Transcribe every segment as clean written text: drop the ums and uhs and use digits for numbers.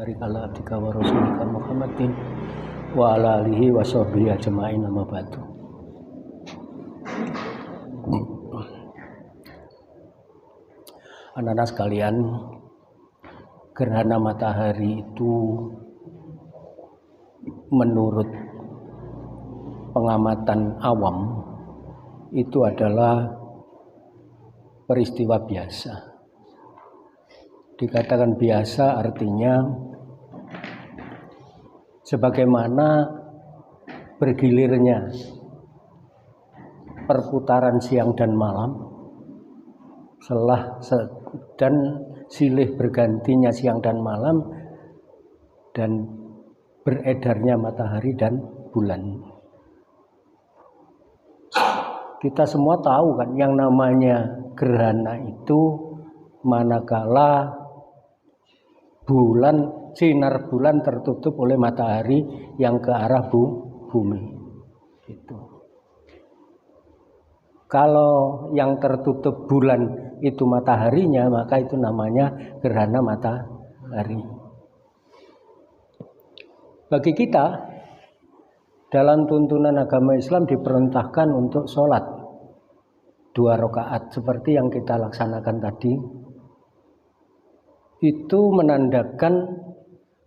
barik ala abdika wa rasulika Muhammadin wa ala alihi wa sahbihi ajma'in amma ba'du. Anak-anak sekalian, gerhana matahari itu menurut pengamatan awam itu adalah peristiwa biasa. Dikatakan biasa artinya sebagaimana bergilirnya perputaran siang dan malam, dan silih bergantinya siang dan malam, dan beredarnya matahari dan bulan. Kita semua tahu kan yang namanya gerhana itu manakala sinar bulan tertutup oleh matahari yang ke arah bumi. Gitu. Kalau yang tertutup bulan itu mataharinya, maka itu namanya gerhana matahari. Bagi kita, dalam tuntunan agama Islam diperintahkan untuk sholat 2 rakaat seperti yang kita laksanakan tadi. Itu menandakan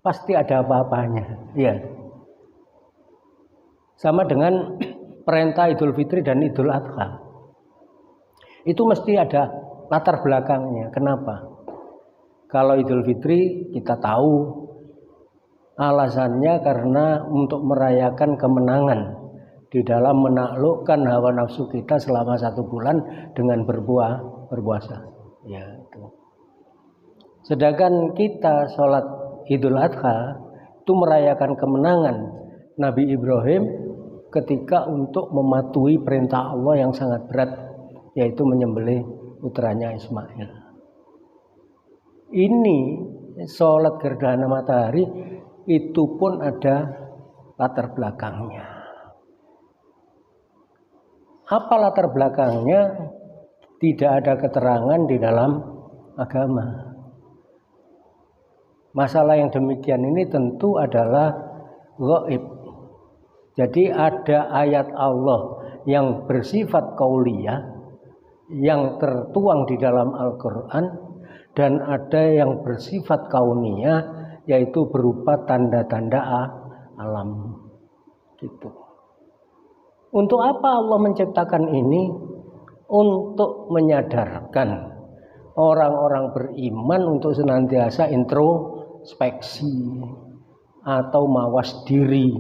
pasti ada apa-apanya, ya. Sama dengan perintah Idul Fitri dan Idul Adha. Itu mesti ada latar belakangnya. Kenapa? Kalau Idul Fitri kita tahu alasannya karena untuk merayakan kemenangan di dalam menaklukkan hawa nafsu kita selama 1 bulan dengan berpuasa. Ya, itu. Sedangkan kita sholat Idul Adha itu merayakan kemenangan Nabi Ibrahim ketika untuk mematuhi perintah Allah yang sangat berat, yaitu menyembelih putranya Ismail. Ini sholat gerhana matahari itu pun ada latar belakangnya. Apa latar belakangnya? Tidak ada keterangan di dalam agama. Masalah yang demikian ini tentu adalah ghaib. Jadi ada ayat Allah yang bersifat qauliyah yang tertuang di dalam Al-Quran, dan ada yang bersifat kauniyah yaitu berupa tanda-tanda alam. Gitu. Untuk apa Allah menciptakan ini? Untuk menyadarkan orang-orang beriman untuk senantiasa introspeksi atau mawas diri.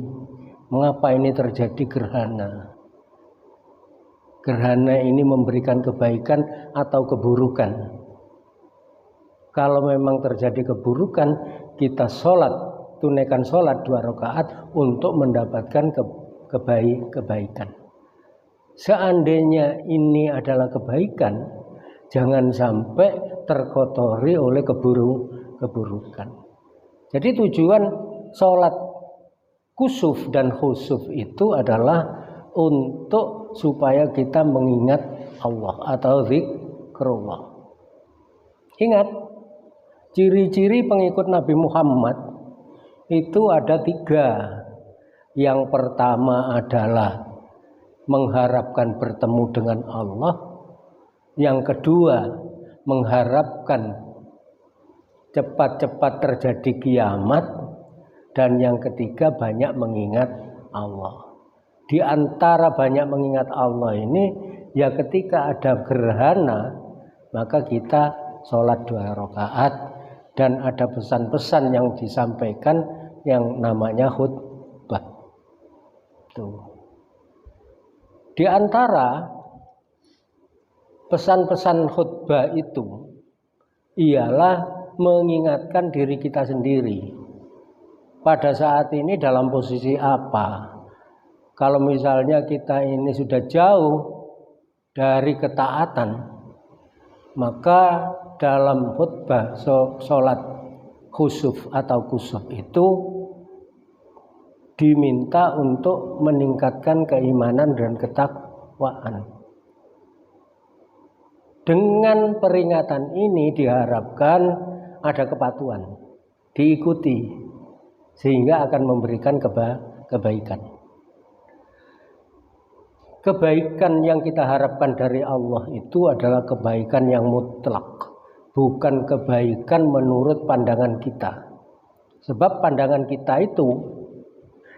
Mengapa ini terjadi gerhana? Gerhana ini memberikan kebaikan atau keburukan. Kalau memang terjadi keburukan, kita tunaikan sholat 2 rakaat untuk mendapatkan kebaikan. Seandainya ini adalah kebaikan, jangan sampai terkotori oleh keburukan. Jadi tujuan sholat kusuf dan khusuf itu adalah untuk supaya kita mengingat Allah atau zikrullah. Ingat, ciri-ciri pengikut Nabi Muhammad itu ada 3. Yang pertama adalah mengharapkan bertemu dengan Allah. Yang kedua, mengharapkan cepat-cepat terjadi kiamat. Dan yang ketiga, banyak mengingat Allah. Di antara banyak mengingat Allah ini, ya ketika ada gerhana, maka kita sholat 2 rakaat. Dan ada pesan-pesan yang disampaikan yang namanya khutbah. Tuh. Di antara pesan-pesan khutbah itu ialah mengingatkan diri kita sendiri. Pada saat ini dalam posisi apa? Kalau misalnya kita ini sudah jauh dari ketaatan, maka dalam khutbah sholat khusuf atau kusuf itu diminta untuk meningkatkan keimanan dan ketakwaan. Dengan peringatan ini diharapkan ada kepatuhan. diikuti sehingga akan memberikan kebaikan. Kebaikan yang kita harapkan dari Allah itu adalah kebaikan yang mutlak, bukan kebaikan menurut pandangan kita. Sebab pandangan kita itu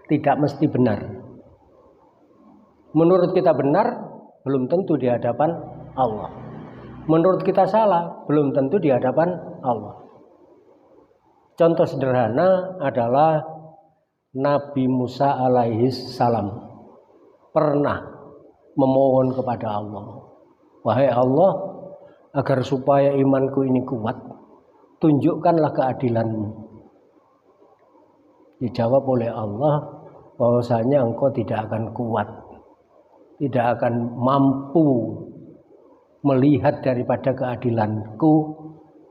tidak mesti benar. Menurut kita benar, belum tentu di hadapan Allah. Menurut kita salah, belum tentu di hadapan Allah. Contoh sederhana adalah Nabi Musa alaihi salam pernah memohon kepada Allah, wahai Allah, agar supaya imanku ini kuat, tunjukkanlah keadilan-Mu. Dijawab oleh Allah bahwasanya engkau tidak akan kuat, tidak akan mampu melihat daripada keadilanku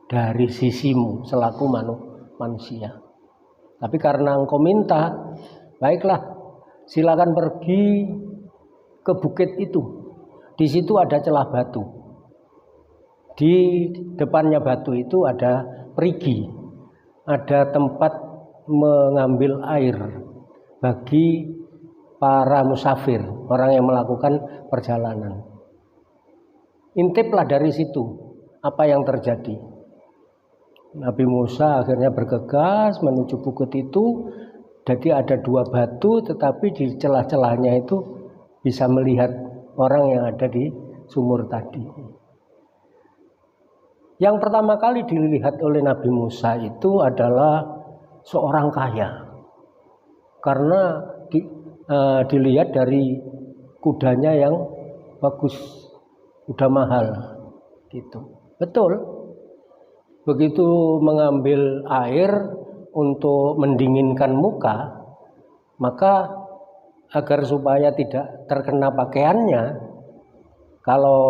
dari sisimu selaku manusia. Tapi karena engkau minta, baiklah, silakan pergi ke bukit itu. Di situ ada celah batu. Di depannya batu itu ada perigi, ada tempat mengambil air bagi para musafir, orang yang melakukan perjalanan. Intiplah dari situ apa yang terjadi. Nabi Musa akhirnya bergegas menuju bukit itu. Jadi ada 2 batu, tetapi di celah-celahnya itu bisa melihat orang yang ada di sumur tadi. Yang pertama kali dilihat oleh Nabi Musa itu adalah seorang kaya. Karena dilihat dari kudanya yang bagus, kuda mahal gitu. Betul. Begitu mengambil air untuk mendinginkan muka, maka agar supaya tidak terkena pakaiannya, kalau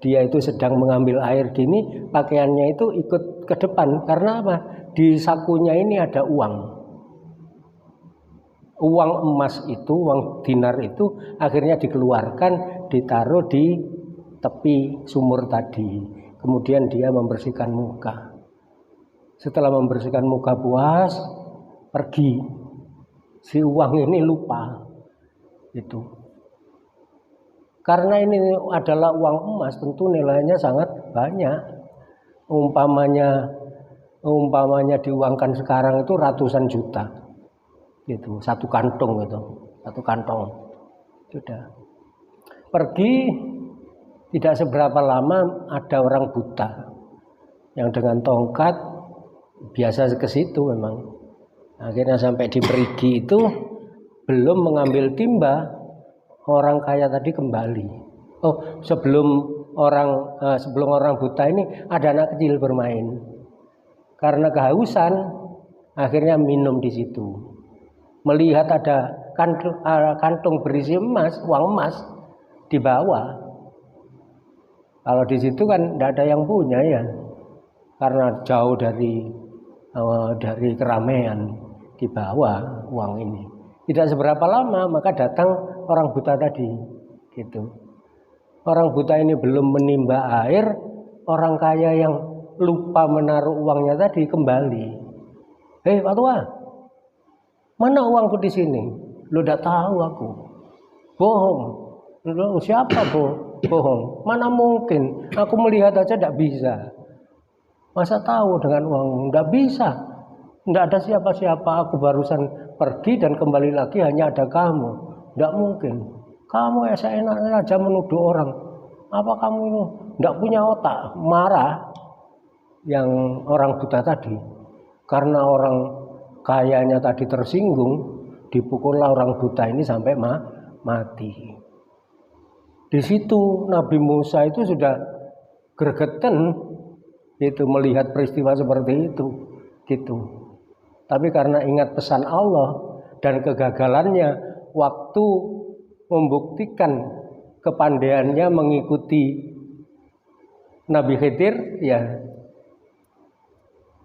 dia itu sedang mengambil air gini, pakaiannya itu ikut ke depan. Karena apa? Di sakunya ini ada uang. Uang emas itu, uang dinar itu akhirnya dikeluarkan, ditaruh di tepi sumur tadi. Kemudian dia membersihkan muka. Setelah membersihkan muka puas, pergi. Si uang ini lupa. Itu. Karena ini adalah uang emas, tentu nilainya sangat banyak. Umpamanya diuangkan sekarang itu ratusan juta. Gitu, satu kantong itu, satu kantong. Sudah. Pergi, tidak seberapa lama ada orang buta yang dengan tongkat biasa ke situ memang. Akhirnya sampai di perigi itu belum mengambil timba, orang kaya tadi kembali. Oh, sebelum orang buta ini ada anak kecil bermain. Karena kehausan, akhirnya minum di situ. Melihat ada kantung berisi emas, uang emas di bawah. Kalau di situ kan tidak ada yang punya ya, karena jauh dari keramaian, di bawah uang ini. Tidak seberapa lama maka datang orang buta tadi, gitu. Orang buta ini belum menimba air, orang kaya yang lupa menaruh uangnya tadi kembali. Hei Pak Tua, mana uangku di sini? Lu udah tahu aku. Bohong. Lu siapa bohong? Mana mungkin? Aku melihat aja tidak bisa. Masa tahu dengan uang? Tidak bisa. Tidak ada siapa-siapa. Aku barusan pergi dan kembali lagi hanya ada kamu. Tidak mungkin. Kamu seenaknya aja menuduh orang. Apa kamu ini tidak punya otak? Marah yang orang buta tadi. Karena orang kayanya tadi tersinggung, dipukullah orang buta ini sampai mati. Di situ Nabi Musa itu sudah gregeten itu melihat peristiwa seperti itu, gitu. Tapi karena ingat pesan Allah dan kegagalannya waktu membuktikan kepandaiannya mengikuti Nabi Khidir, ya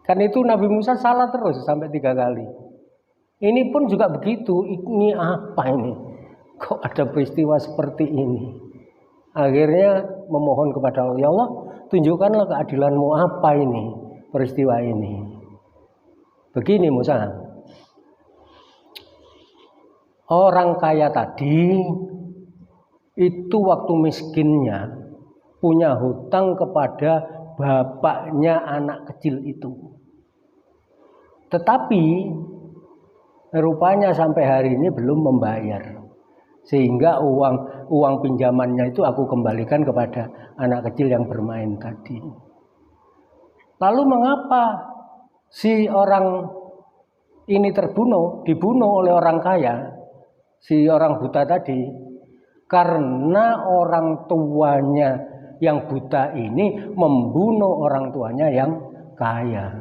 kan itu Nabi Musa salah terus sampai 3 kali. Ini pun juga begitu. Ini apa ini? Kok ada peristiwa seperti ini? Akhirnya memohon kepada Allah, ya Allah, tunjukkanlah keadilanmu, apa ini peristiwa ini. Begini misalnya, orang kaya tadi itu waktu miskinnya punya hutang kepada bapaknya anak kecil itu. Tetapi rupanya sampai hari ini belum membayar. Sehingga uang pinjamannya itu aku kembalikan kepada anak kecil yang bermain tadi. Lalu mengapa si orang ini dibunuh oleh orang kaya, si orang buta tadi? Karena orang tuanya yang buta ini membunuh orang tuanya yang kaya.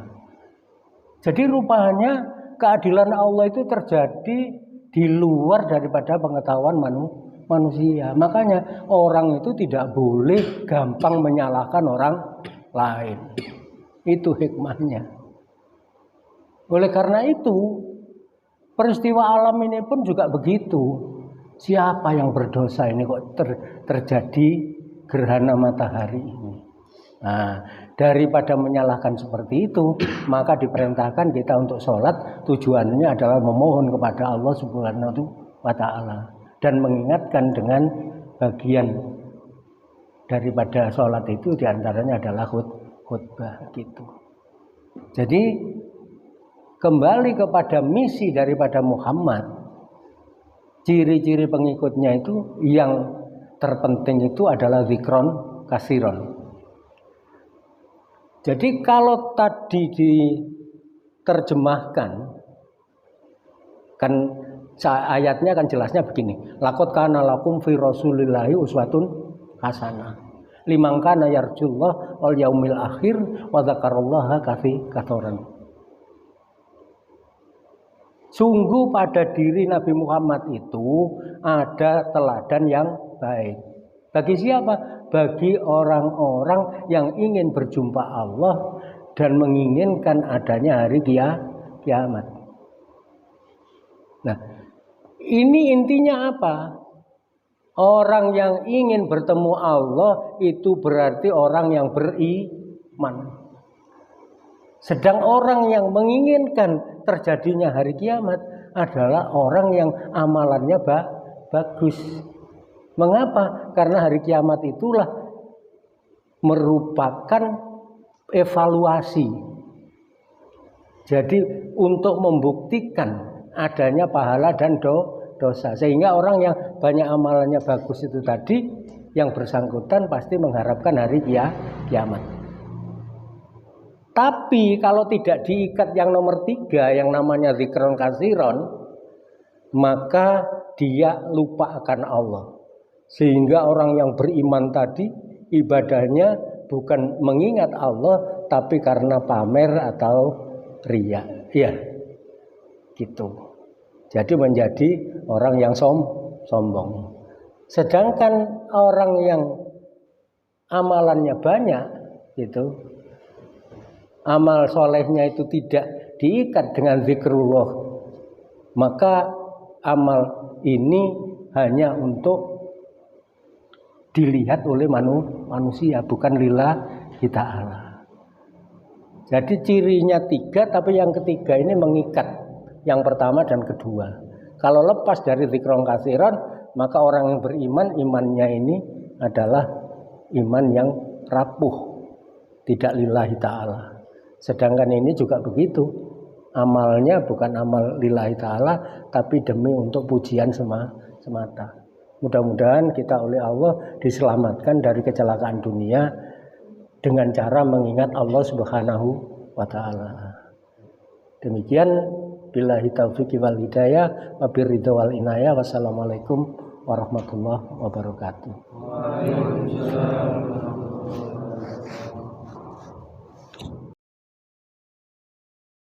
Jadi rupanya keadilan Allah itu terjadi di luar daripada pengetahuan manusia. Makanya orang itu tidak boleh gampang menyalahkan orang lain. Itu hikmahnya. Oleh karena itu, peristiwa alam ini pun juga begitu. Siapa yang berdosa ini kok terjadi gerhana matahari ini? Nah, daripada menyalahkan seperti itu, maka diperintahkan kita untuk sholat. Tujuannya adalah memohon kepada Allah Subhanahu wa Ta'ala dan mengingatkan dengan bagian daripada sholat itu diantaranya adalah khutbah gitu. Jadi kembali kepada misi daripada Muhammad, ciri-ciri pengikutnya itu yang terpenting itu adalah zikron kasiron. Jadi kalau tadi diterjemahkan, kan ayatnya kan jelasnya begini, laqad kana lakum fi rasulillahi uswatun hasanah liman kana yarjullah wal yaumil akhir wa dzakarallaha katsiran. Sungguh pada diri Nabi Muhammad itu ada teladan yang baik. Bagi siapa? Bagi orang-orang yang ingin berjumpa Allah dan menginginkan adanya hari kiamat. Nah, ini intinya apa? Orang yang ingin bertemu Allah itu berarti orang yang beriman. Sedang orang yang menginginkan terjadinya hari kiamat adalah orang yang amalannya bagus. Mengapa? Karena hari kiamat itulah merupakan evaluasi. Jadi untuk membuktikan adanya pahala dan dosa. Sehingga orang yang banyak amalannya bagus itu tadi, yang bersangkutan pasti mengharapkan hari kiamat. Tapi kalau tidak diikat yang nomor 3, yang namanya zikron kasiron, maka dia lupa akan Allah. Sehingga orang yang beriman tadi ibadahnya bukan mengingat Allah, tapi karena pamer atau riya. Ya, gitu. Jadi menjadi orang yang sombong. Sedangkan orang yang amalannya banyak, gitu, amal solehnya itu tidak diikat dengan zikrullah, maka amal ini hanya untuk dilihat oleh manusia, bukan lillahi ta'ala. Jadi cirinya 3, tapi yang ketiga ini mengikat yang pertama dan kedua. Kalau lepas dari zikron kasiron, maka orang yang beriman, imannya ini adalah iman yang rapuh, tidak lillahi ta'ala. Sedangkan ini juga begitu, amalnya bukan amal lillahi ta'ala, tapi demi untuk pujian semata. Mudah-mudahan kita oleh Allah diselamatkan dari kecelakaan dunia dengan cara mengingat Allah Subhanahu wa Ta'ala. Demikian, billahi taufiq wal hidayah, wabiridha wal inayah. Wassalamualaikum warahmatullahi wabarakatuh. Waalaikumsalam.